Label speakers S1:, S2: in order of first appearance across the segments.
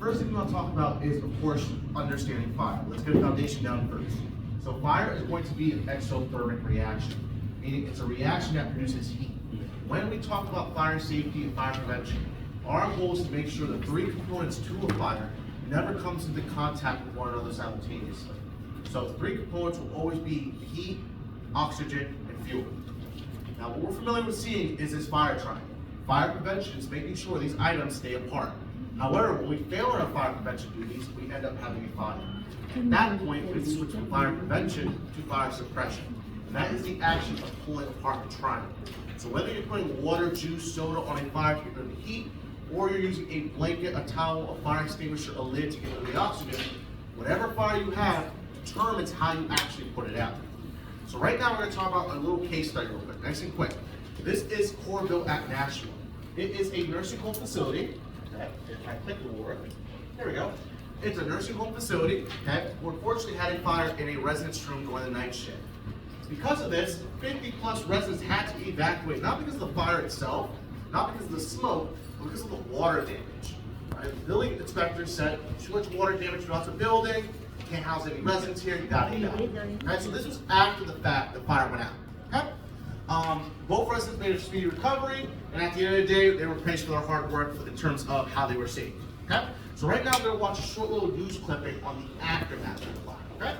S1: first thing we want to talk about is, of course, understanding fire. Let's get a foundation down first. So fire is going to be an exothermic reaction, meaning it's a reaction that produces heat. When we talk about fire safety and fire prevention, our goal is to make sure the three components to a fire never comes into contact with one another simultaneously. So three components will always be heat, oxygen, and fuel. Now what we're familiar with seeing is this fire triangle. Fire prevention is making sure these items stay apart. However, when we fail in our fire prevention duties, we end up having a fire. At that point, we switch from fire prevention to fire suppression. And that is the action of pulling apart the triangle. So whether you're putting water, juice, soda on a fire to get rid of the heat, or you're using a blanket, a towel, a fire extinguisher, a lid to get rid of the oxygen, whatever fire you have determines how you actually put it out. So right now we're going to talk about a little case study real quick, nice and quick. This is Corville at Nashua. It is a nursing home facility. If I click the word, there we go. It's a nursing home facility that unfortunately had a fire in a residence room during the night shift. Because of this, 50 plus residents had to evacuate, not because of the fire itself, not because of the smoke, but because of the water damage. Right? The building inspector said, too much water damage throughout the building, you can't house any residents here, you gotta evacuate. Right? So this was after the fact the fire went out. Okay? Both residents made a speedy recovery, and at the end of the day, they were praised for their hard work in terms of how they were saved. Okay? So right now, we're going to watch a short little news clipping on the aftermath of the fire. Okay?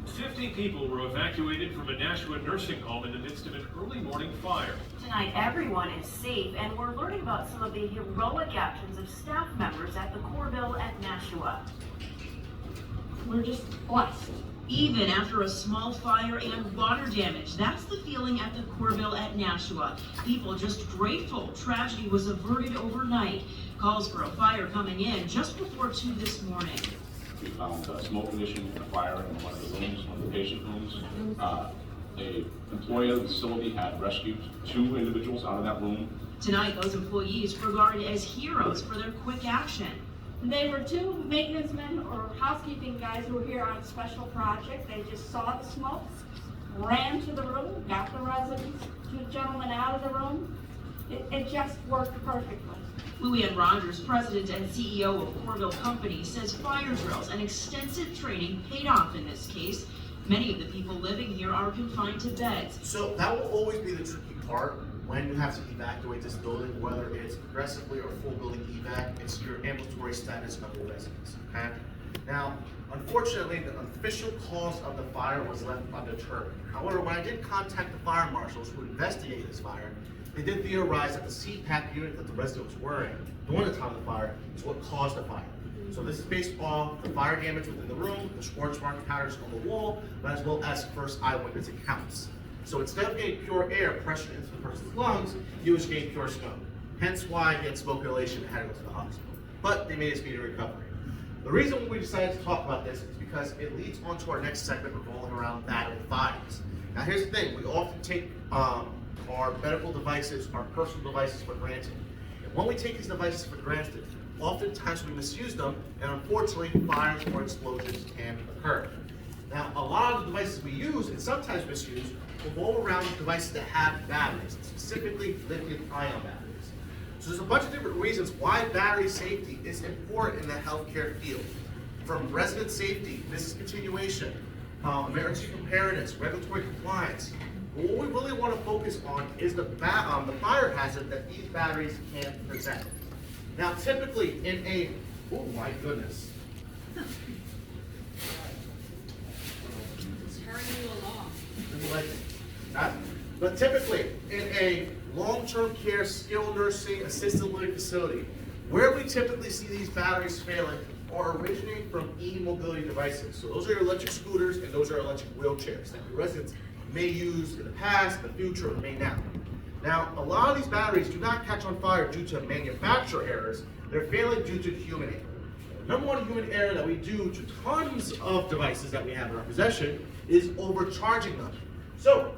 S2: 50 people were evacuated from a Nashua nursing home in the midst of an early morning fire.
S3: Tonight, everyone is safe, and we're learning about some of the heroic actions of staff members at the Corville at Nashua.
S4: We're just blessed.
S5: Even after a small fire and water damage, that's the feeling at the Corville at Nashua. People just grateful tragedy was averted overnight. Calls for a fire coming in just before 2 this morning.
S6: We found smoke ignition in a fire in one of the rooms, one of the patient rooms. A employee of the facility had rescued 2 individuals out of that room.
S5: Tonight, those employees regarded as heroes for their quick action.
S4: They were 2 maintenance men or housekeeping guys who were here on a special project. They just saw the smoke, ran to the room, got the residents, 2 gentlemen out of the room. It just worked perfectly.
S5: Louis Ann Rogers, president and CEO of Corville Company, says fire drills and extensive training paid off in this case. Many of the people living here are confined to beds.
S1: So that will always be the tricky part when you have to evacuate this building, whether it's progressively or full building evac, it's your ambulatory status of the residents. Okay? Now, unfortunately, the official cause of the fire was left undetermined. However, when I did contact the fire marshals who investigated this fire, they did theorize that the CPAP unit that the resident was wearing during the time of the fire is what caused the fire. So this is based off the fire damage within the room, the scorch mark patterns on the wall, but as well as first eyewitness accounts. So instead of getting pure air pressured into the person's lungs, he was getting pure smoke. Hence why he had smoke inhalation and had to go to the hospital. But they made a speedy recovery. The reason we decided to talk about this is because it leads on to our next segment revolving around battling fires. Now here's the thing, we often take our medical devices, our personal devices for granted. And when we take these devices for granted, oftentimes we misuse them, and unfortunately fires or explosions can occur. Now a lot of the devices we use, and sometimes misuse, revolve around devices that have batteries, specifically lithium-ion batteries. So there's a bunch of different reasons why battery safety is important in the healthcare field. From resident safety, business continuation, emergency preparedness, regulatory compliance. But what we really want to focus on is the fire hazard that these batteries can present. Now typically in a, oh my goodness.
S4: It's hurrying you along.
S1: But typically, in a long-term care, skilled nursing, assisted living facility, where we typically see these batteries failing are originating from e-mobility devices. So those are your electric scooters and those are electric wheelchairs that your residents may use in the past, in the future, or may now. Now, a lot of these batteries do not catch on fire due to manufacturer errors. They're failing due to human error. The number one human error that we do to tons of devices that we have in our possession is overcharging them. So,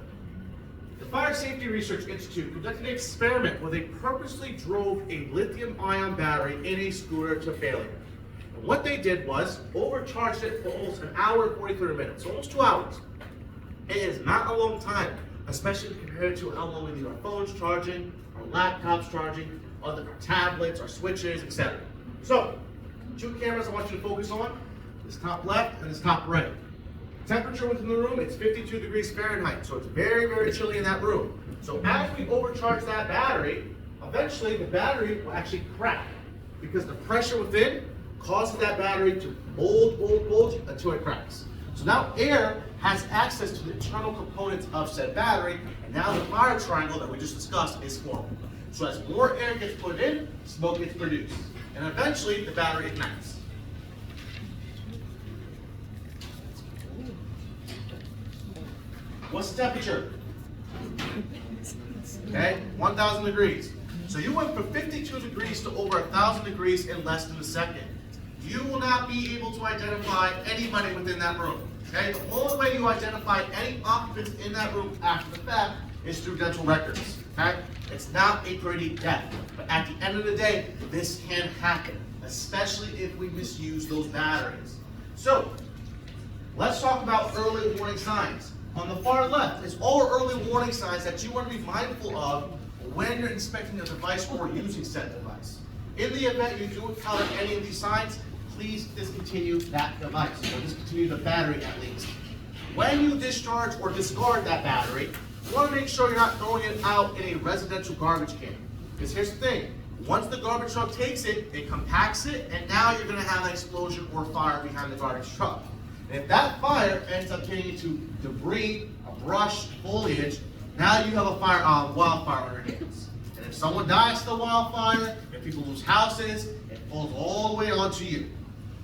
S1: the Fire Safety Research Institute conducted an experiment where they purposely drove a lithium-ion battery in a scooter to failure. And what they did was overcharged it for almost an hour and 43 minutes, so almost 2 hours. It is not a long time, especially compared to how long we leave our phones charging, our laptops charging, our tablets, our switches, etc. So, two cameras I want you to focus on, this top left and this top right. Temperature within the room, it's 52 degrees Fahrenheit, so it's very, very chilly in that room. So as we overcharge that battery, eventually the battery will actually crack because the pressure within causes that battery to bulge until it cracks. So now air has access to the internal components of said battery, and now the fire triangle that we just discussed is formed. So as more air gets put in, smoke gets produced, and eventually the battery ignites. What's the temperature? Okay, 1,000 degrees. So you went from 52 degrees to over 1,000 degrees in less than a second. You will not be able to identify anybody within that room. Okay, the only way you identify any occupants in that room after the fact is through dental records. Okay, it's not a pretty death, but at the end of the day, this can happen, especially if we misuse those batteries. So let's talk about early warning signs. On the far left is all early warning signs that you want to be mindful of when you're inspecting a device or using said device. In the event you do encounter any of these signs, please discontinue that device, or discontinue the battery at least. When you discharge or discard that battery, you want to make sure you're not throwing it out in a residential garbage can. Because here's the thing, once the garbage truck takes it, it compacts it, and now you're going to have an explosion or fire behind the garbage truck. And if that fire ends up getting into debris, a brush, foliage, now you have a wildfire on your hands. And if someone dies to the wildfire, if people lose houses, it falls all the way onto you.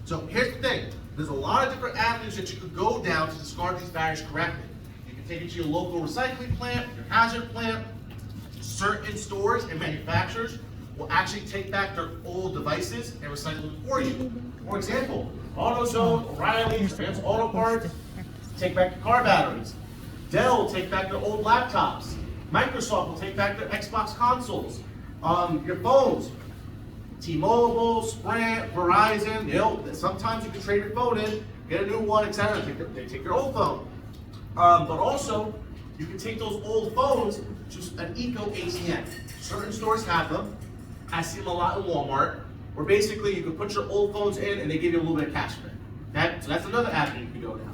S1: So here's the thing, there's a lot of different avenues that you could go down to discard these batteries correctly. You can take it to your local recycling plant, your hazard plant. Certain stores and manufacturers will actually take back their old devices and recycle them for you. For example, AutoZone, O'Reilly's, Advanced Auto Parts, take back your car batteries. Dell will take back their old laptops. Microsoft will take back their Xbox consoles. Your phones, T-Mobile, Sprint, Verizon, sometimes you can trade your phone in, get a new one, etc. They take your old phone. But also, you can take those old phones to an Eco ATM. Certain stores have them. I see them a lot in Walmart, where basically you can put your old phones in and they give you a little bit of cash back. Okay? So that's another avenue you can go down.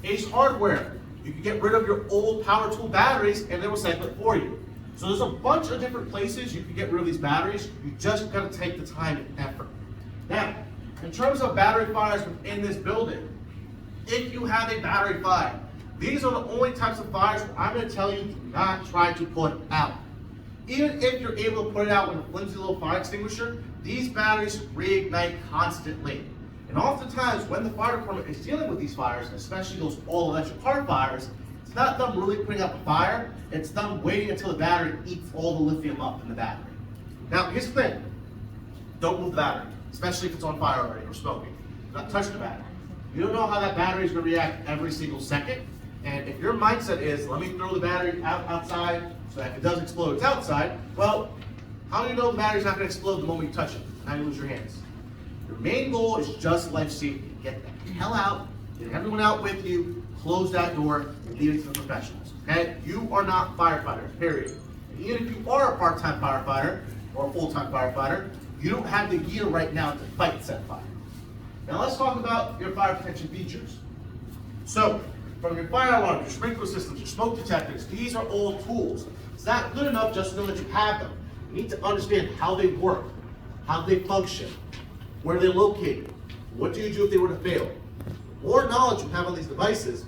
S1: Ace Hardware, you can get rid of your old power tool batteries and they will recycle it for you. So there's a bunch of different places you can get rid of these batteries. You just gotta take the time and effort. Now, in terms of battery fires within this building, if you have a battery fire, these are the only types of fires where I'm gonna tell you do not try to put out. Even if you're able to put it out with a flimsy little fire extinguisher, these batteries reignite constantly. And oftentimes, when the fire department is dealing with these fires, especially those all-electric car fires, it's not them really putting out the fire, it's them waiting until the battery eats all the lithium up in the battery. Now, here's the thing. Don't move the battery, especially if it's on fire already or smoking. Do not touch the battery. You don't know how that battery is going to react every single second. And if your mindset is, let me throw the battery outside, so that if it does explode, it's outside, well, how do you know the battery's not going to explode the moment you touch it? Now you lose your hands. Your main goal is just life safety. Get the hell out, get everyone out with you, close that door, and leave it to the professionals. Okay? You are not firefighters, period. And even if you are a part-time firefighter or a full-time firefighter, you don't have the gear right now to fight said fire. Now let's talk about your fire protection features. So, from your fire alarms, your sprinkler systems, your smoke detectors, these are all tools. It's not good enough just to know that you have them. You need to understand how they work, how they function, where they're located, what do you do if they were to fail. The more knowledge you have on these devices,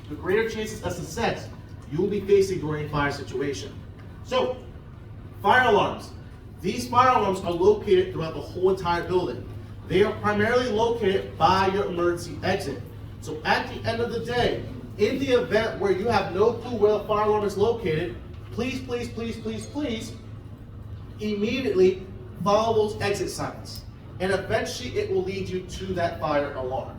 S1: the greater chances of success you will be facing during a fire situation. So, fire alarms. These fire alarms are located throughout the whole entire building. They are primarily located by your emergency exit. So at the end of the day, in the event where you have no clue where the fire alarm is located, please, please, please, please, please, immediately follow those exit signs. And eventually it will lead you to that fire alarm.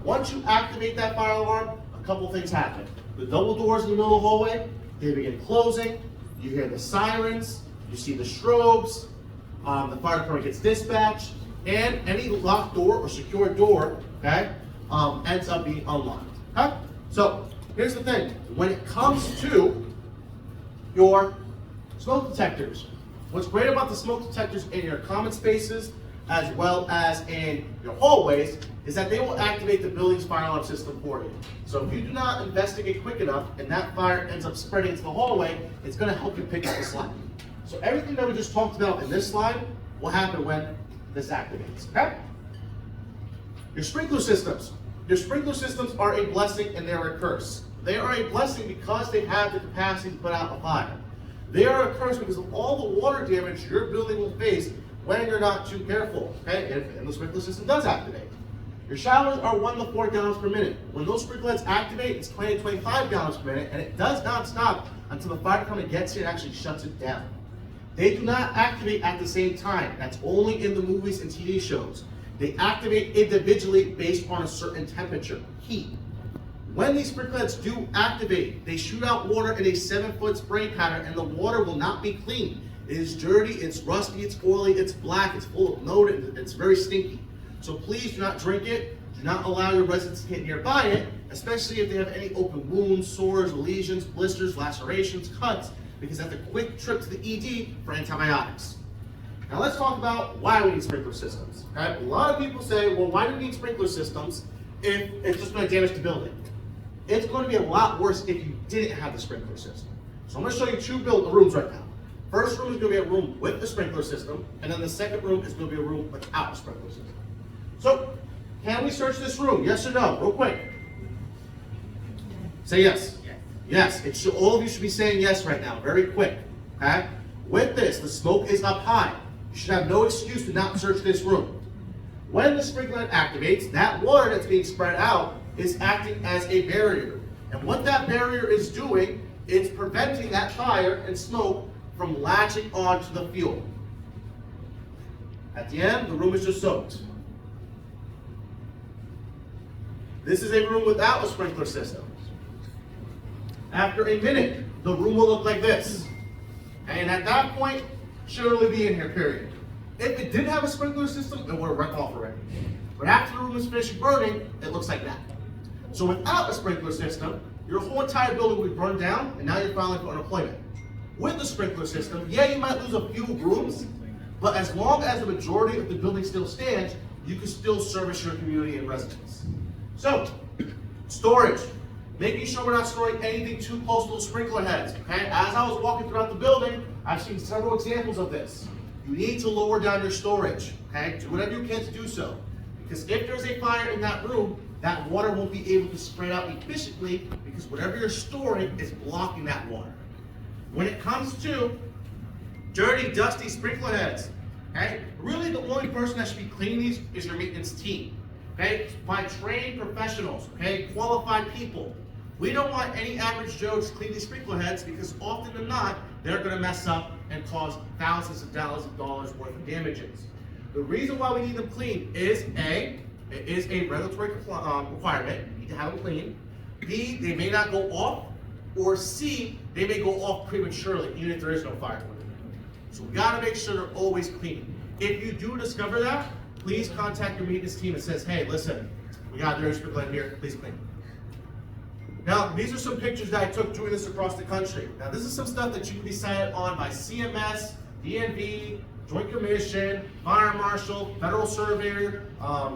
S1: Once you activate that fire alarm, a couple things happen. The double doors in the middle of the hallway, they begin closing, you hear the sirens, you see the strobes, the fire department gets dispatched, and any locked door or secure door, okay, ends up being unlocked. Okay? So here's the thing. When it comes to your smoke detectors, what's great about the smoke detectors in your common spaces, as well as in your hallways, is that they will activate the building's fire alarm system for you. So if you do not investigate quick enough and that fire ends up spreading into the hallway, it's going to help you pick up the slack. So everything that we just talked about in this slide will happen when this activates, okay? Your sprinkler systems. Your sprinkler systems are a blessing and they're a curse. They are a blessing because they have the capacity to put out a fire. They are a curse because of all the water damage your building will face when you're not too careful, okay? And the sprinkler system does activate. Your showers are 1 to 4 gallons per minute. When those sprinklers activate, it's 20 to 25 gallons per minute, and it does not stop until the fire department gets here and actually shuts it down. They do not activate at the same time. That's only in the movies and TV shows. They activate individually based on a certain temperature, heat. When these sprinklers do activate, they shoot out water in a 7-foot spray pattern, and the water will not be clean. It is dirty, it's rusty, it's oily, it's black, it's full of load, and it's very stinky. So please do not drink it. Do not allow your residents to get nearby it, especially if they have any open wounds, sores, lesions, blisters, lacerations, cuts, because that's a quick trip to the ED for antibiotics. Now let's talk about why we need sprinkler systems. Okay? A lot of people say, well, why do we need sprinkler systems if it's just going to damage the building? It's going to be a lot worse if you didn't have the sprinkler system. So I'm going to show you 2 rooms right now. First room is going to be a room with the sprinkler system, and then the second room is going to be a room without a sprinkler system. So, can we search this room? Yes or no? Real quick. Say yes. Yes. All of you should be saying yes right now. Very quick. Okay? With this, the smoke is up high. You should have no excuse to not search this room. When the sprinkler activates, that water that's being spread out is acting as a barrier. And what that barrier is doing, it's preventing that fire and smoke from latching onto the fuel. At the end, the room is just soaked. This is a room without a sprinkler system. After a minute, the room will look like this. And at that point, should really be in here, period. If it did have a sprinkler system, it would have wrecked off already. But after the room is finished burning, it looks like that. So without a sprinkler system, your whole entire building would burn down, and now you're filing for unemployment. With the sprinkler system, yeah, you might lose a few rooms, but as long as the majority of the building still stands, you can still service your community and residents. So, storage. Making sure we're not storing anything too close to those sprinkler heads, okay? As I was walking throughout the building, I've seen several examples of this. You need to lower down your storage, okay? Do whatever you can to do so. Because if there's a fire in that room, that water won't be able to spread out efficiently because whatever you're storing is blocking that water. When it comes to dirty, dusty sprinkler heads, okay? Really the only person that should be cleaning these is your maintenance team. Okay, by trained professionals, okay, qualified people. We don't want any average Joe to clean these sprinkler heads because often than not, they're going to mess up and cause thousands of dollars worth of damages. The reason why we need them clean is A, it is a regulatory requirement. You need to have them clean. B, they may not go off. Or C, they may go off prematurely, even if there is no fire. So we got to make sure they're always clean. If you do discover that, please contact your maintenance team and says, hey, listen, we got a dirty sprinkler in here, please clean. Now, these are some pictures that I took doing this across the country. Now, this is some stuff that you can be cited on by CMS, DNV, Joint Commission, Fire Marshal, Federal Surveyor,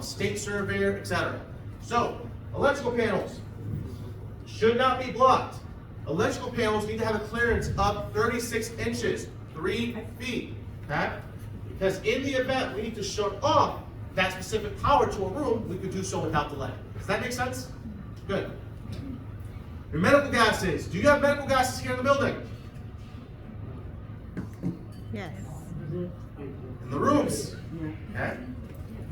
S1: State Surveyor, etc. So, electrical panels should not be blocked. Electrical panels need to have a clearance of 36 inches, 3 feet, okay? Because in the event we need to shut off that specific power to a room, we could do so without delay. Does that make sense? Good. Your medical gases. Do you have medical gases here in the building?
S7: Yes.
S1: In the rooms. Okay.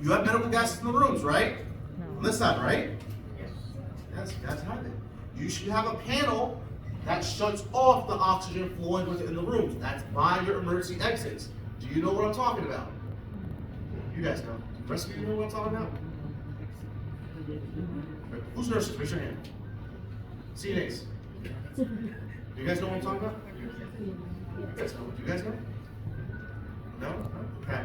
S1: You have medical gases in the rooms, right?
S7: No.
S1: On this side, right? Yes, you guys have it. You should have a panel that shuts off the oxygen flowing within the rooms. That's by your emergency exits. Do you know what I'm talking about? You guys know. The rest of you know what I'm talking about? Who's nurses? Raise your hand. CNAs. Do you guys know what I'm talking about? You guys know? Do you guys know? No? Okay.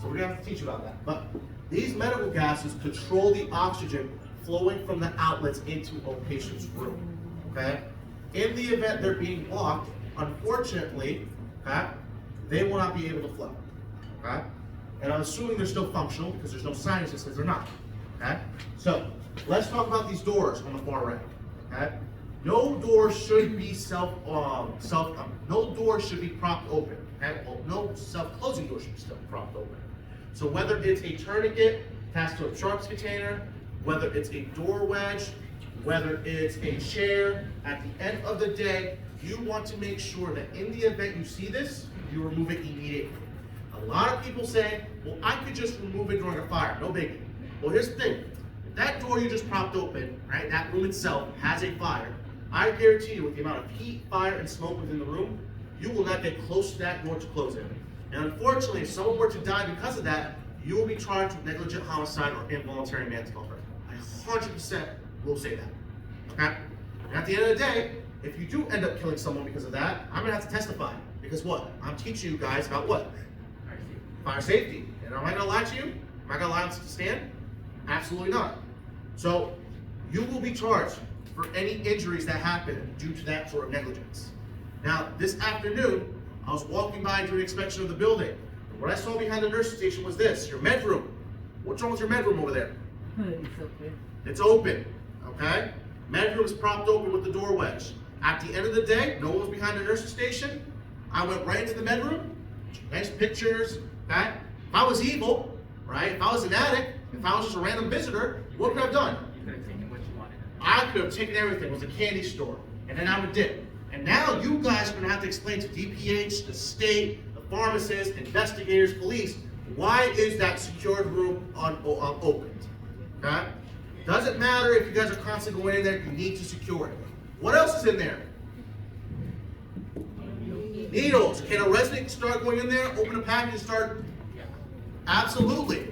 S1: So we're going to have to teach you about that. But these medical gases control the oxygen flowing from the outlets into a patient's room. Okay? In the event they're being blocked, unfortunately, okay, they will not be able to flow. Okay? And I'm assuming they're still functional because there's no signage that says they're not. Okay? So let's talk about these doors on the far right. Okay? No door should be no door should be propped open. Okay? Well, no self-closing door should be still propped open. So whether it's a tourniquet attached to a sharps container, whether it's a door wedge, whether it's a chair, at the end of the day, you want to make sure that in the event you see this, you remove it immediately. A lot of people say, well, I could just remove it during a fire, no biggie. Well, here's the thing. If that door you just propped open, right, that room itself has a fire, I guarantee you with the amount of heat, fire, and smoke within the room, you will not get close to that door to close it. And unfortunately, if someone were to die because of that, you will be charged with negligent homicide or involuntary manslaughter. I 100% will say that. Okay? And at the end of the day, if you do end up killing someone because of that, I'm gonna have to testify. Because what? I'm teaching you guys about what? Fire safety. And am I gonna lie to you? Am I gonna lie on the stand? Absolutely not. So you will be charged for any injuries that happen due to that sort of negligence. Now, this afternoon, I was walking by doing inspection of the building. And what I saw behind the nursing station was this, your med room. What's wrong with your med room over there?
S7: It's okay.
S1: It's open, okay? Med room is propped open with the door wedge. At the end of the day, no one was behind the nursing station. I went right into the med room, nice pictures, okay? If I was evil, right? If I was an addict, if I was just a random visitor, what could I have done?
S7: You could have taken what you wanted.
S1: I could have taken everything. It was a candy store. And then I would dip. And now you guys are going to have to explain to DPH, the state, the pharmacists, investigators, police, why is that secured room opened? Okay? Doesn't matter if you guys are constantly going in there, you need to secure it. What else is in there? Needles. Can a resident start going in there, open a package and start? Absolutely.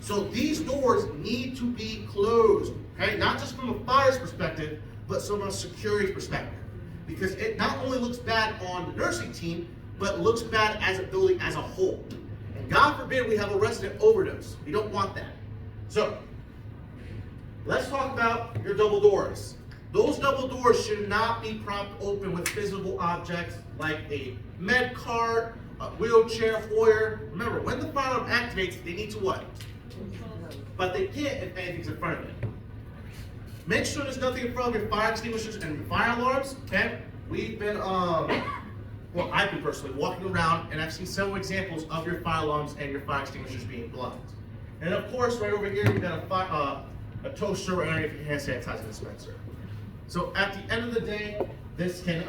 S1: So these doors need to be closed, okay? Not just from a fire's perspective, but from a security perspective. Because it not only looks bad on the nursing team, but looks bad as a building as a whole. And God forbid we have a resident overdose. We don't want that. So, let's talk about your double doors. Those double doors should not be propped open with visible objects like a med cart, a wheelchair, foyer. Remember, when the fire alarm activates, they need to what? But they can't if anything's in front of it. Make sure there's nothing in front of your fire extinguishers and fire alarms, okay? We've been, well, I've been personally walking around and I've seen several examples of your fire alarms and your fire extinguishers being blocked. And of course, right over here, you've got a toaster and a hand sanitizer dispenser. So at the end of the day, this can,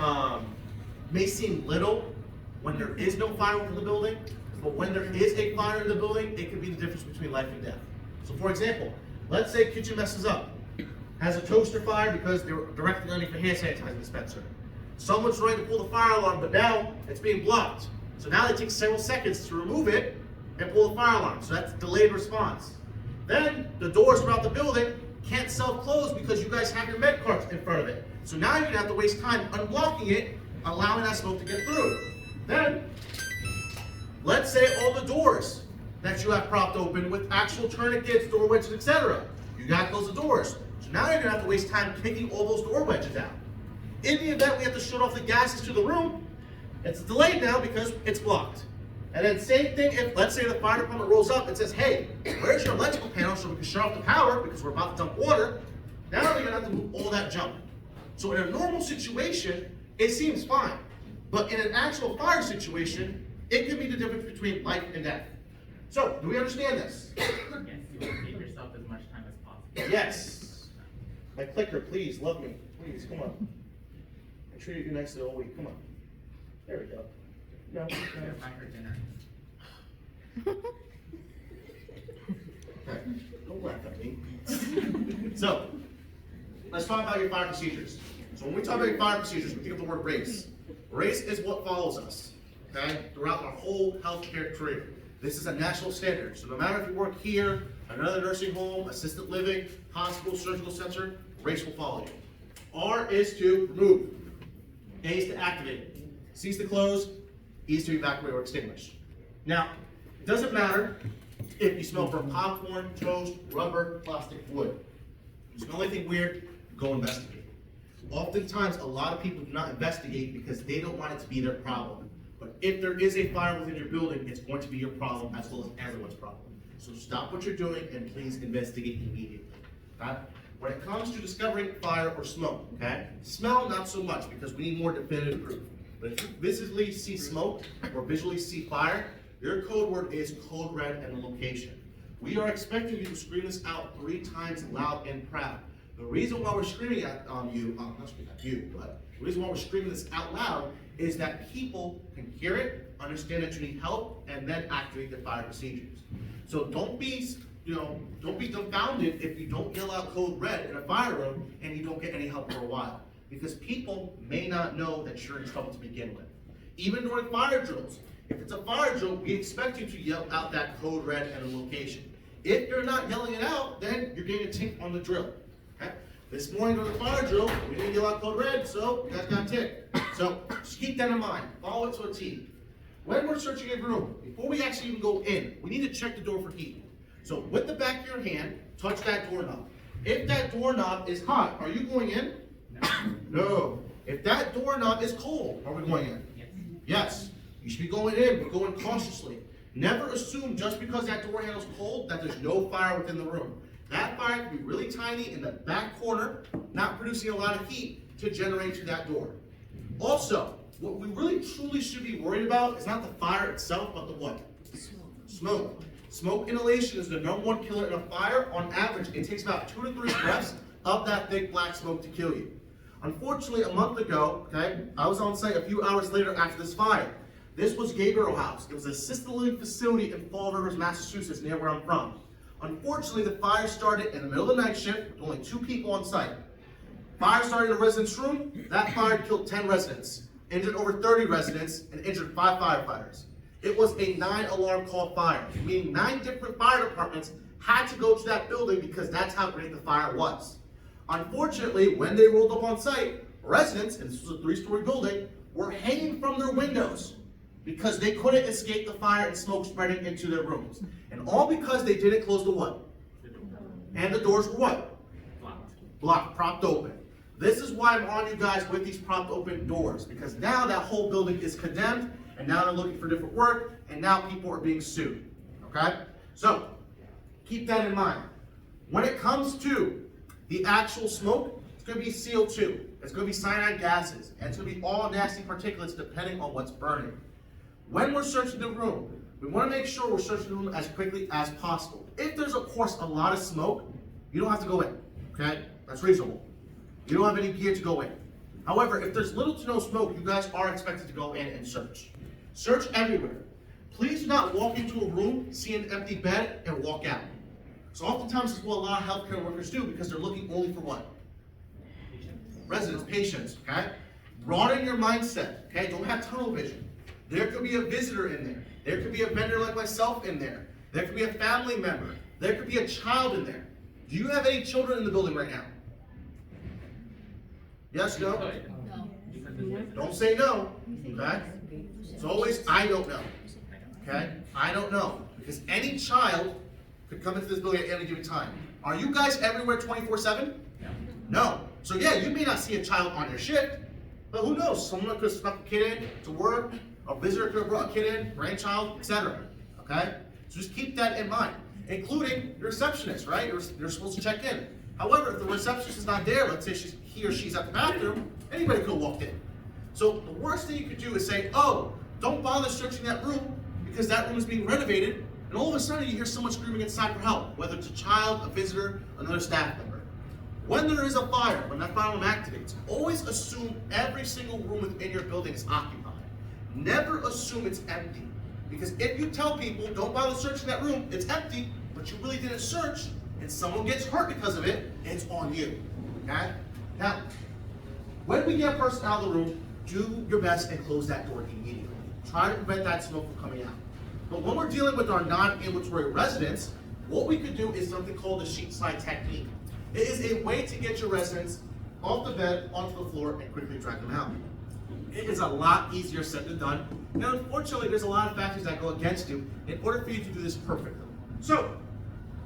S1: may seem little when there is no fire in the building, but when there is a fire in the building, it could be the difference between life and death. So for example, let's say kitchen messes up, has a toaster fire because they were directly underneath a hand sanitizer dispenser. Someone's trying to pull the fire alarm, but now it's being blocked. So now they take several seconds to remove it and pull the fire alarm. So that's delayed response. Then the doors throughout the building can't self-close because you guys have your med carts in front of it. So now you're gonna have to waste time unblocking it, allowing that smoke to get through. Then, let's say all the doors that you have propped open with actual tourniquets, door wedges, etc. You gotta close the doors. So now you're gonna have to waste time kicking all those door wedges out. In the event we have to shut off the gases to the room, it's delayed now because it's blocked. And then same thing if, let's say the fire department rolls up and says, hey, where's your electrical panel so we can shut off the power because we're about to dump water. Now they're gonna have to move all that junk. So in a normal situation, it seems fine. But in an actual fire situation, it could be the difference between life and death. So, do we understand this?
S7: Yes, you want to give yourself as much time as possible.
S1: Yes. My clicker, please, love me. Please, come on. I treated you nicely all week, come on. There we go. No,
S7: You gotta buy her dinner.
S1: Okay, don't laugh at me. So, let's talk about your fire procedures. So when we talk about your fire procedures, we think of the word RACE. RACE is what follows us, okay, throughout our whole healthcare career. This is a national standard. So no matter if you work here, another nursing home, assisted living, hospital, surgical center, RACE will follow you. R is to remove. A is to activate. C is to close. E is to evacuate or extinguish. Now, it doesn't matter if you smell burnt popcorn, toast, rubber, plastic, wood. If you smell anything weird, go investigate. Oftentimes, a lot of people do not investigate because they don't want it to be their problem. But if there is a fire within your building, it's going to be your problem as well as everyone's problem. So stop what you're doing and please investigate immediately, okay? When it comes to discovering fire or smoke, okay? Smell, not so much, because we need more definitive proof. But if you visibly see smoke or visually see fire, your code word is code red and the location. We are expecting you to scream this out 3 times loud and proud. The reason why we're screaming at you, not screaming at you, but the reason why we're screaming this out loud is that people can hear it, understand that you need help, and then activate the fire procedures. So don't be dumbfounded if you don't yell out code red in a fire room and you don't get any help for a while. Because people may not know that you're in trouble to begin with. Even during fire drills, if it's a fire drill, we expect you to yell out that code red and a location. If you're not yelling it out, then you're getting a tick on the drill. Okay? This morning during the fire drill, we didn't yell out code red, so you guys got a tick. So just keep that in mind. Follow it to a T. When we're searching a room, before we actually even go in, we need to check the door for heat. So with the back of your hand, touch that doorknob. If that doorknob is hot, are you going in? No. If that doorknob is cold, are we going in?
S7: Yes.
S1: Yes. You should be going in, but going cautiously. Never assume just because that door handle is cold that there's no fire within the room. That fire can be really tiny in the back corner, not producing a lot of heat to generate to that door. Also, what we really truly should be worried about is not the fire itself, but the what? Smoke. Smoke inhalation is the #1 killer in a fire. On average, it takes about 2 to 3 breaths of that thick black smoke to kill you. Unfortunately, a month ago, okay, I was on site a few hours later after this fire. This was Gabriel House. It was an assisted living facility in Fall Rivers, Massachusetts, near where I'm from. Unfortunately, the fire started in the middle of the night shift with only 2 people on site. Fire started in the residence room. That fire killed 10 residents, injured over 30 residents, and injured 5 firefighters. It was a 9-alarm call fire, meaning 9 different fire departments had to go to that building because that's how great the fire was. Unfortunately, when they rolled up on site, residents, and this was a 3-story building, were hanging from their windows because they couldn't escape the fire and smoke spreading into their rooms. And all because they didn't close the what? And the doors were what? Blocked, propped open. This is why I'm on you guys with these propped open doors, because now that whole building is condemned, and now they're looking for different work, and now people are being sued, okay? So, keep that in mind. When it comes to the actual smoke, it's gonna be CO2, it's gonna be cyanide gases, and it's gonna be all nasty particulates depending on what's burning. When we're searching the room, we wanna make sure we're searching the room as quickly as possible. If there's, of course, a lot of smoke, you don't have to go in, okay? That's reasonable. You don't have any gear to go in. However, if there's little to no smoke, you guys are expected to go in and search. Search everywhere. Please do not walk into a room, see an empty bed, and walk out. So oftentimes this is what a lot of healthcare workers do because they're looking only for what? Residents, patients, okay? Broaden your mindset, okay? Don't have tunnel vision. There could be a visitor in there. There could be a vendor like myself in there. There could be a family member. There could be a child in there. Do you have any children in the building right now? Yes, no? Don't say no, okay? It's always, I don't know, okay? I don't know, because any child could come into this building at any given time. Are you guys everywhere 24/7? No. So yeah, you may not see a child on your shift, but who knows? Someone could have snuck a kid in to work, a visitor could have brought a kid in, grandchild, etc. Okay? So just keep that in mind, including your receptionist, right? You're supposed to check in. However, if the receptionist is not there, let's say he or she's at the bathroom, anybody could have walked in. So the worst thing you could do is say, oh, don't bother searching that room because that room is being renovated, and all of a sudden you hear someone screaming inside for help, whether it's a child, a visitor, another staff member. When there is a fire, when that fire alarm activates, always assume every single room within your building is occupied. Never assume it's empty. Because if you tell people, don't bother searching that room, it's empty, but you really didn't search, and someone gets hurt because of it, it's on you, okay? Now, when we get a person out of the room, do your best and close that door immediately. Try to prevent that smoke from coming out. But when we're dealing with our non-ambulatory residents, what we could do is something called the sheet slide technique. It is a way to get your residents off the bed, onto the floor, and quickly drag them out. It is a lot easier said than done, and unfortunately there's a lot of factors that go against you in order for you to do this perfectly. So,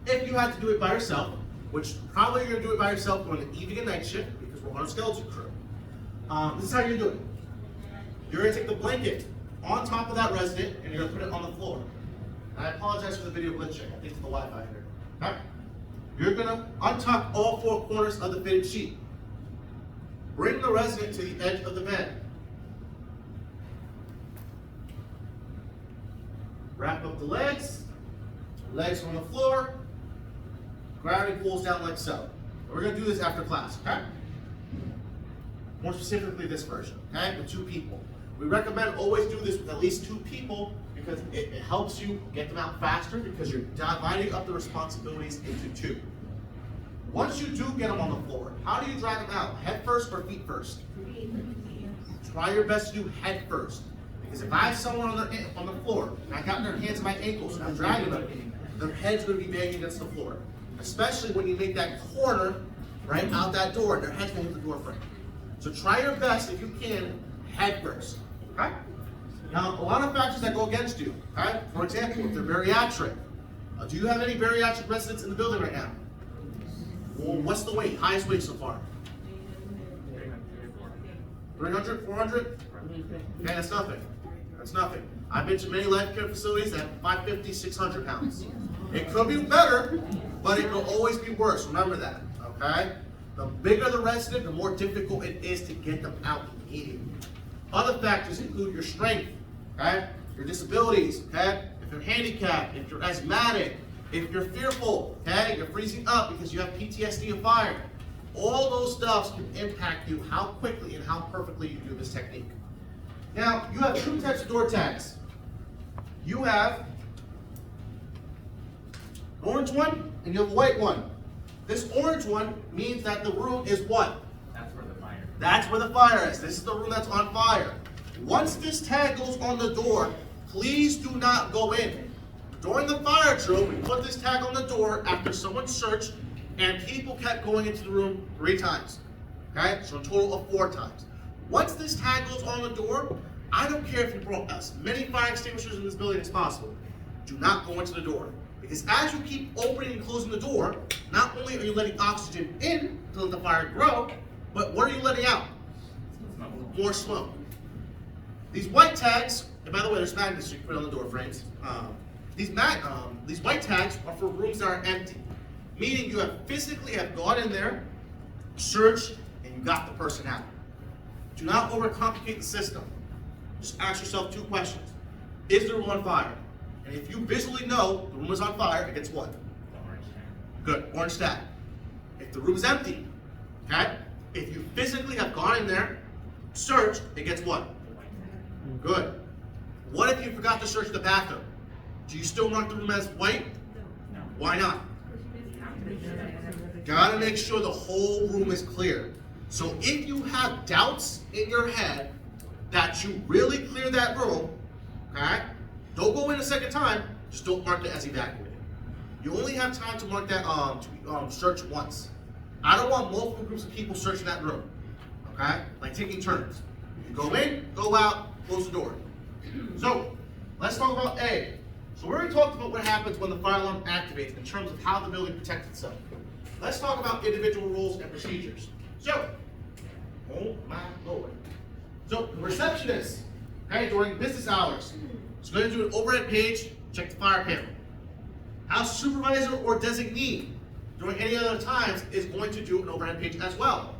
S1: if you had to do it by yourself, which probably you're going to do it by yourself during the evening and night shift, because we're on a skeleton crew, this is how you're going to do it. You're going to take the blanket on top of that resident, and you're gonna put it on the floor. And I apologize for the video glitching. I think it's the Wi-Fi here. Okay? You're gonna untuck all 4 corners of the fitted sheet. Bring the resident to the edge of the bed. Wrap up the legs on the floor. Gravity pulls down like so. We're gonna do this after class, okay? More specifically this version, okay? With 2 people. We recommend always do this with at least 2 people because it helps you get them out faster because you're dividing up the responsibilities into 2. Once you do get them on the floor, how do you drag them out? Head first or feet first? Try your best to do head first. Because if I have someone on the floor and I got their hands on my ankles and I'm dragging them, their head's gonna be banging against the floor. Especially when you make that corner right out that door and their head's gonna hit the door frame. So try your best if you can, head first, okay? Now, a lot of factors that go against you, okay? For example, if they're bariatric, do you have any bariatric residents in the building right now? Well, what's the weight, highest weight so far? 300, 400? Okay, that's nothing. That's nothing. I've been to many life care facilities that have 550, 600 pounds. It could be better, but it will always be worse. Remember that, okay? The bigger the resident, the more difficult it is to get them out immediately. Other factors include your strength, okay? Your disabilities, okay? If you're handicapped, if you're asthmatic, if you're fearful, okay? You're freezing up because you have PTSD of fire. All those stuffs can impact you how quickly and how perfectly you do this technique. Now, you have 2 types of door tags. You have an orange one and you have a white one. This orange one means that the room is what?
S7: That's where the fire.
S1: That's where the fire is. This is the room that's on fire. Once this tag goes on the door, please do not go in. During the fire drill, we put this tag on the door after someone searched and people kept going into the room 3 times. Okay, so a total of 4 times. Once this tag goes on the door, I don't care if you brought as many fire extinguishers in this building as possible. Do not go into the door. Because as you keep opening and closing the door, not only are you letting oxygen in to let the fire grow, but what are you letting out? More smoke. These white tags, and by the way, there's magnets you can put on the door frames. These white tags are for rooms that are empty. Meaning you have physically gone in there, searched, and you got the person out. Do not overcomplicate the system. Just ask yourself 2 questions. Is the room on fire? And if you visually know the room is on fire, it gets what? Good, orange tag. If the room is empty, okay? If you physically have gone in there, searched, it gets what? Good. What if you forgot to search the bathroom? Do you still mark the room as white?
S7: No.
S1: Why not? Gotta make sure the whole room is clear. So if you have doubts in your head that you really cleared that room, okay? Don't go in a second time, just don't mark it as evacuated. You only have time to mark that search once. I don't want multiple groups of people searching that room, okay? Like taking turns. You go in, go out, close the door. So, let's talk about A. So we already talked about what happens when the fire alarm activates in terms of how the building protects itself. Let's talk about individual rules and procedures. So, oh my Lord. So, the receptionist, okay, during business hours, is going to do an overhead page, check the fire panel. House supervisor or designee, during any other times, is going to do an overhead page as well.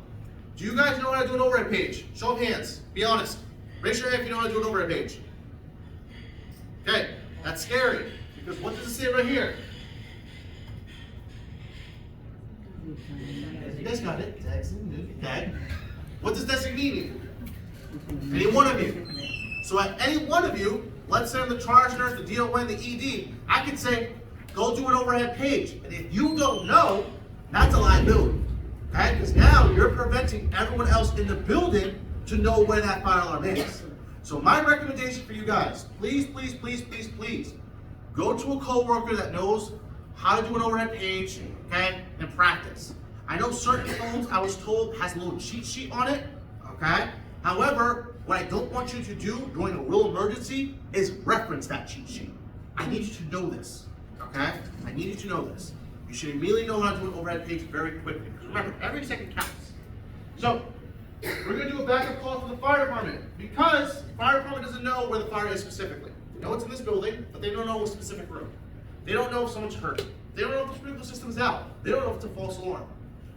S1: Do you guys know how to do an overhead page? Show of hands, be honest. Raise your hand if you know how to do an overhead page. Okay, that's scary, because what does it say right here? You guys got it. Okay. What does designee mean? Any one of you. So at any one of you, let's say I'm the charge nurse, the DON, the ED, I can say, go do an overhead page. And if you don't know, that's a liability. Okay? Because now you're preventing everyone else in the building to know where that fire alarm is. So my recommendation for you guys, please, please, please, please, please, go to a coworker that knows how to do an overhead page, okay, and practice. I know certain phones, I was told, has a little cheat sheet on it, okay? However, what I don't want you to do during a real emergency is reference that cheat sheet. I need you to know this, okay? I need you to know this. You should immediately know how to do an overhead page very quickly. Because remember, every second counts. So, We're gonna do a backup call for the fire department because the fire department doesn't know where the fire is specifically. They know it's in this building, but they don't know a specific room. They don't know if someone's hurt. They don't know if the sprinkler system is out. They don't know if it's a false alarm.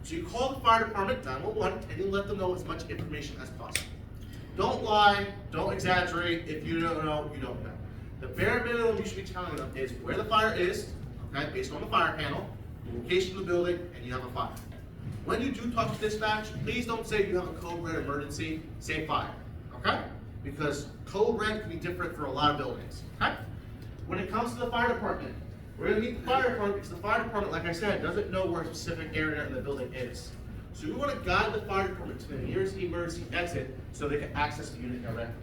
S1: So you call the fire department, 911, and you let them know as much information as possible. Don't lie, don't exaggerate. If you don't know, you don't know. The bare minimum you should be telling them is where the fire is, okay, based on the fire panel, the location of the building, and you have a fire. When you do talk to dispatch, please don't say you have a code red emergency, say fire, okay? Because code red can be different for a lot of buildings, okay? When it comes to the fire department, we're gonna meet the fire department because the fire department, like I said, doesn't know where a specific area in the building is. So we wanna guide the fire department to the nearest emergency exit so they can access the unit directly.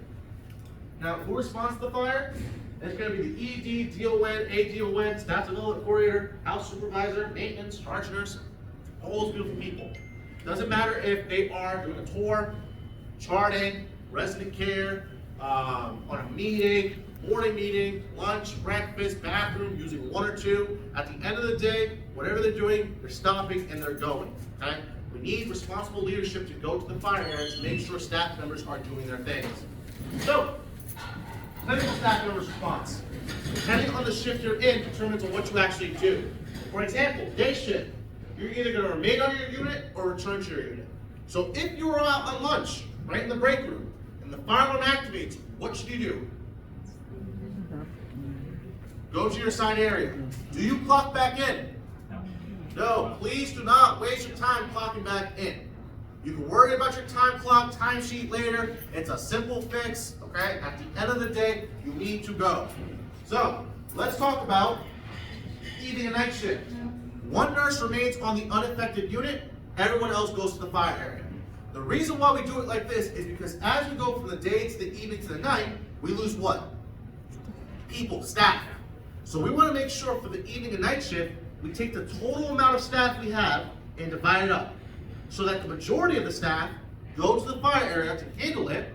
S1: Now, who responds to the fire? It's gonna be the ED, DON, ADON, staff development coordinator, house supervisor, maintenance, charge nurse, all those beautiful people. Doesn't matter if they are doing a tour, charting, resident care, on a meeting, morning meeting, lunch, breakfast, bathroom, using one or two. At the end of the day, whatever they're doing, they're stopping and they're going, okay? We need responsible leadership to go to the fire area to make sure staff members are doing their things. So, clinical staff members' response. Depending on the shift you're in determines on what you actually do. For example, day shift. You're either going to remain on your unit or return to your unit. So if you are out on lunch, right in the break room, and the fire alarm activates, what should you do? Go to your assigned area. Do you clock back in? No, please do not waste your time clocking back in. You can worry about your time clock, time sheet later. It's a simple fix, okay? At the end of the day, you need to go. So, let's talk about evening and night shift. One nurse remains on the unaffected unit, everyone else goes to the fire area. The reason why we do it like this is because as we go from the day to the evening to the night, we lose what? People, staff. So we want to make sure for the evening and night shift, we take the total amount of staff we have and divide it up. So that the majority of the staff go to the fire area to handle it,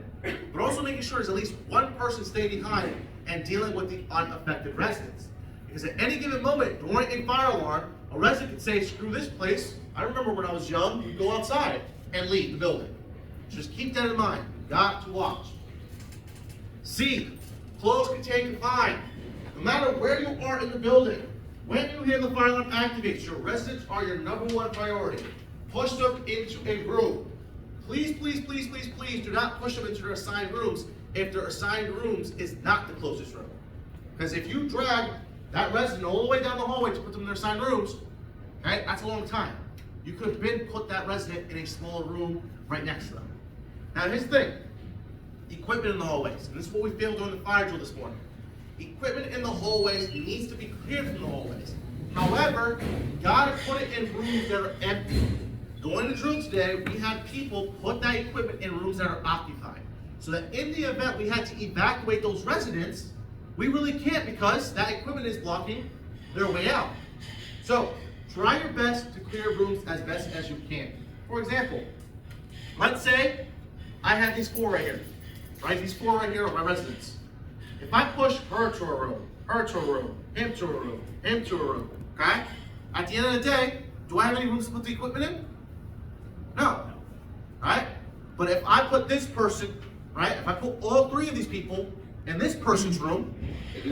S1: but also making sure there's at least one person staying behind and dealing with the unaffected residents. Because at any given moment during a fire alarm, a resident could say, screw this place. I remember when I was young, you'd go outside and leave the building. Just keep that in mind. You got to watch. C, close, contain, confine. No matter where you are in the building, when you hear the fire alarm activates, your residents are your number one priority. Push them into a room. Please, please, please, please, please do not push them into their assigned rooms if their assigned rooms is not the closest room. Because if you drag that resident all the way down the hallway to put them in their assigned rooms, okay, that's a long time. You could have been put that resident in a smaller room right next to them. Now here's the thing, equipment in the hallways, and this is what we failed during the fire drill this morning. Equipment in the hallways needs to be cleared from the hallways. However, you gotta put it in rooms that are empty. During the drill today, we had people put that equipment in rooms that are occupied. So that in the event we had to evacuate those residents, we really can't because that equipment is blocking their way out. So, try your best to clear rooms as best as you can. For example, let's say I have these four right here. Right? These four right here are my residents. If I push her to a room, her to a room, him to a room, him to a room, okay? At the end of the day, do I have any rooms to put the equipment in? No. Right? But if I put this person, right? If I put all three of these people in this person's room,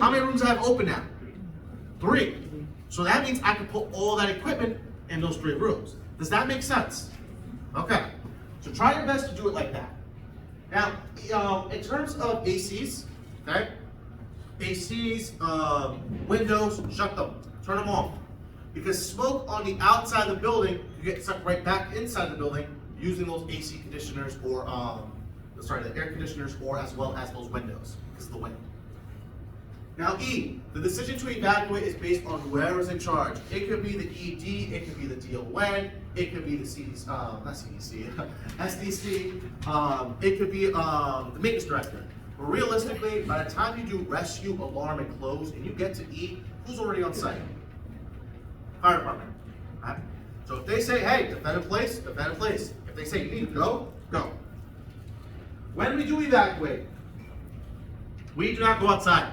S1: how many rooms do I have open now? 3. So that means I can put all that equipment in those 3 rooms. Does that make sense? Okay. So try your best to do it like that. Now, in terms of ACs, okay? ACs, windows, shut them, turn them off. Because smoke on the outside of the building, you get sucked right back inside the building using those AC conditioners or, the air conditioners or as well as those windows, because of the wind. Now E, the decision to evacuate is based on whoever's in charge. It could be the ED, it could be the DON, it could be the CDC, not CDC, SDC, it could be the maintenance director. But realistically, by the time you do rescue, alarm, and close, and you get to E, who's already on site? Fire department. Right? So if they say, hey, defend in place, defend in place. If they say you need to go, go. When we do evacuate, we do not go outside.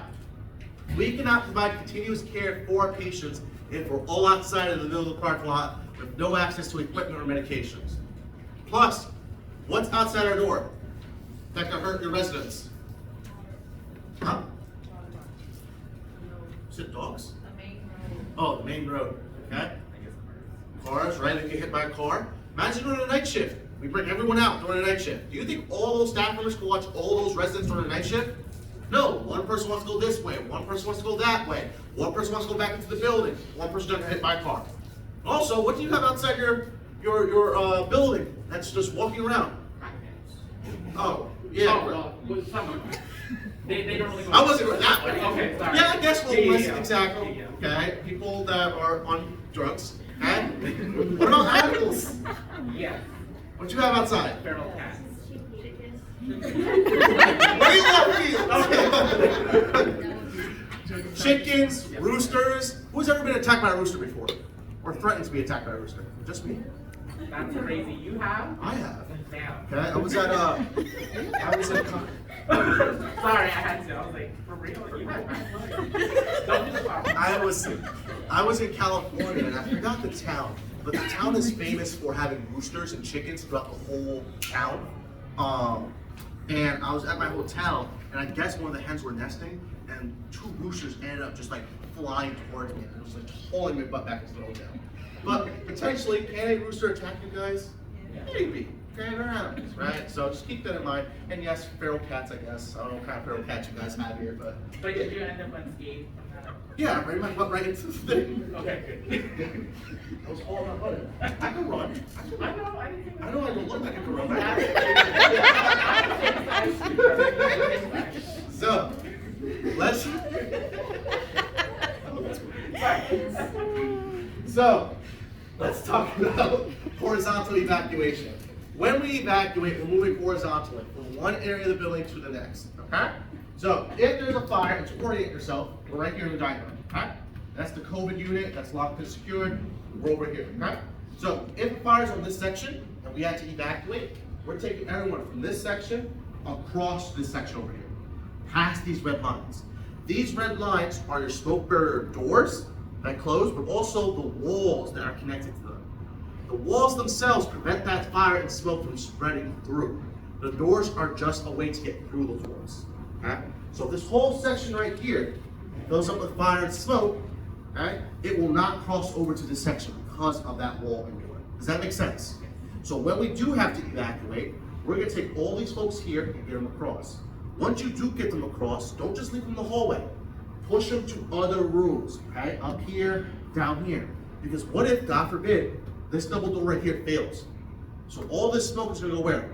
S1: We cannot provide continuous care for our patients if we're all outside in the middle of the parking lot with no access to equipment or medications. Plus, What's outside our door that could hurt your residents? Huh? Is it dogs? Oh, the main road, okay? Cars, right? If you get hit by a car. Imagine during a night shift. We bring everyone out during a night shift. Do you think all those staff members can watch all those residents during a night shift? No. One person wants to go this way. One person wants to go that way. One person wants to go back into the building. One person doesn't get hit by a car. Also, what do you have outside your building that's just walking around? Oh, yeah.
S7: Oh, well, with some of them. They don't really go.
S1: I wasn't going that way.
S7: Okay, sorry.
S1: Yeah, I guess homeless,
S7: Yeah.
S1: exactly.
S7: Yeah.
S1: Okay, people that are on drugs. Okay? What about animals?
S7: Yes,
S1: What you have outside?
S7: feral cats.
S1: Right left field. Chickens, roosters. Who's ever been attacked by a rooster before? Or threatened to be attacked by a rooster? Just me.
S7: That's crazy. You have?
S1: I have.
S7: Damn.
S1: Okay, I was at
S7: Sorry, I had to. I was like, for real? You have? Don't do the problem.
S1: I was in California and I forgot the town, but the town is famous for having roosters and chickens throughout the whole town. And I was at my hotel and I guess one of the hens were nesting and two roosters ended up just like flying towards me and it was like pulling my butt back into the hotel. But potentially, can a rooster attack you guys? Maybe. Okay, they're animals, right? So just keep that in mind. And yes, feral cats, I guess. I don't know what kind of feral cats you guys have here, but
S7: But did you end up unscathed?
S1: yeah, right, my butt right into the thing.
S7: Okay, good.
S1: I was all about butter. I can run.
S7: I know, I didn't think
S1: I know I don't look like I can run.
S7: that.
S1: So, let's. So, let's talk about horizontal evacuation. When we evacuate, we're moving horizontally from one area of the building to the next. Okay? So, if there's a fire, and to orient yourself, we're right here in the diagram. Okay? That's the COVID unit that's locked and secured. We're over here. Okay? So, if a fire's on this section and we had to evacuate, we're taking everyone from this section across this section over here, past these red lines. These red lines are your smoke barrier doors that close, but also the walls that are connected to them. The walls themselves prevent that fire and smoke from spreading through. The doors are just a way to get through those walls. Okay? So if this whole section right here fills up with fire and smoke, okay, it will not cross over to this section because of that wall and door. Does that make sense? So when we do have to evacuate, we're going to take all these folks here and get them across. Once you do get them across, don't just leave them in the hallway. Push them to other rooms, okay? Up here, down here. Because what if, God forbid, this double door right here fails? So all this smoke is going to go where?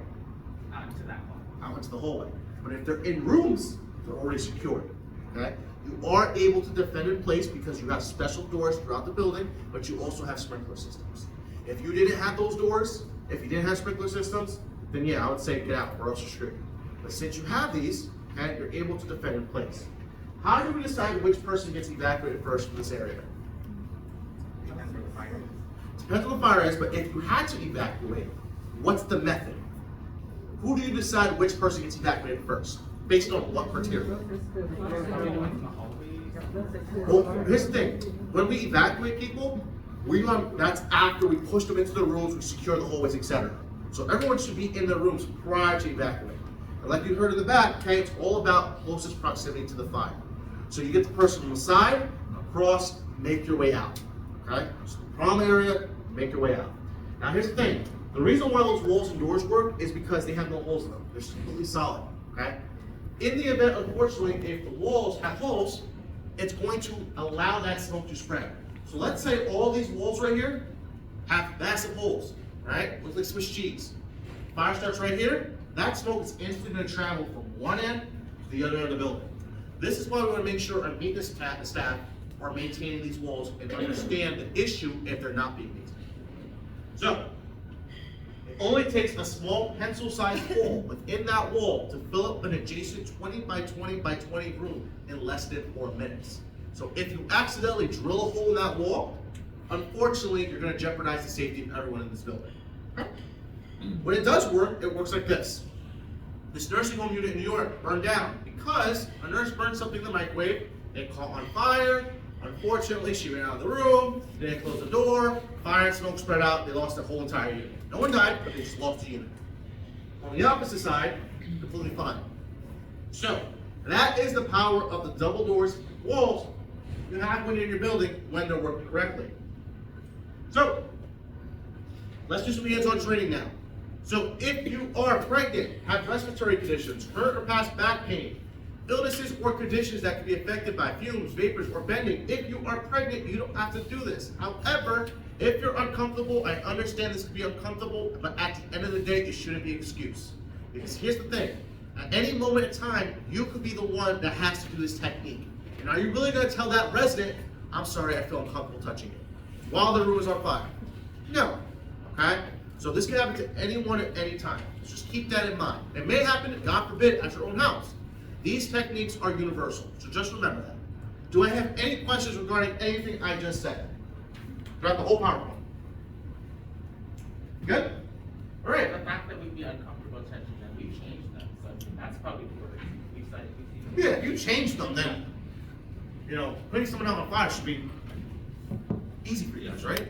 S7: Out to that one.
S1: Out into the hallway. But if they're in rooms, they're already secured, okay? You are able to defend in place because you have special doors throughout the building, but you also have sprinkler systems. If you didn't have those doors, if you didn't have sprinkler systems, then yeah, I would say get out or else you're screwed. But since you have these, okay, you're able to defend in place. How do we decide which person gets evacuated first from this area?
S7: Depends where the fire is.
S1: Depends on the fire is, but if you had to evacuate, what's the method? Who do you decide which person gets evacuated first? Based on what criteria?
S7: Are we going in the hallway?
S1: Well, here's the thing. When we evacuate people, that's after we push them into the rooms, we secure the hallways, etc. So everyone should be in their rooms prior to evacuating. And like you heard in the back, okay, it's all about closest proximity to the fire. So you get the person on the side, across, make your way out. Okay? So the prom area, make your way out. Now here's the thing. The reason why those walls and doors work is because they have no holes in them. They're completely solid. Okay? In the event, unfortunately, if the walls have holes, it's going to allow that smoke to spread. So let's say all these walls right here have massive holes, right? Looks like Swiss cheese. Fire starts right here, that smoke is instantly going to travel from one end to the other end of the building. This is why we want to make sure our maintenance staff are maintaining these walls and understand the issue if they're not being maintained. So, it only takes a small pencil-sized hole within that wall to fill up an adjacent 20 by 20 by 20 room in less than 4 minutes. So if you accidentally drill a hole in that wall, unfortunately, you're going to jeopardize the safety of everyone in this building. When it does work, it works like this. This nursing home unit in New York burned down because a nurse burned something in the microwave, it caught on fire. Unfortunately, she ran out of the room, they didn't close the door, fire and smoke spread out, they lost the whole entire unit. No one died, but they just lost the unit. On the opposite side, completely fine. So, that is the power of the double doors, walls you have when you're in your building when they're working correctly. So, let's do some hands-on training now. So, if you are pregnant, have respiratory conditions, current or past back pain, illnesses or conditions that can be affected by fumes, vapors, or bending, if you are pregnant, you don't have to do this. However, if you're uncomfortable, I understand this can be uncomfortable, but at the end of the day, it shouldn't be an excuse. Because here's the thing, at any moment in time, you could be the one that has to do this technique. And are you really gonna tell that resident, I'm sorry, I feel uncomfortable touching it, while the room is on fire? No, okay? So this can happen to anyone at any time. So just keep that in mind. It may happen, God forbid, at your own house. These techniques are universal, so just remember that. Do I have any questions regarding anything I just said? Throughout the whole PowerPoint? Good? All right.
S7: The fact that we'd be uncomfortable touching them, we've changed them, so that's probably where we've decided we see.
S1: Yeah, if you change them, then, putting someone out on fire should be easy for you guys, right?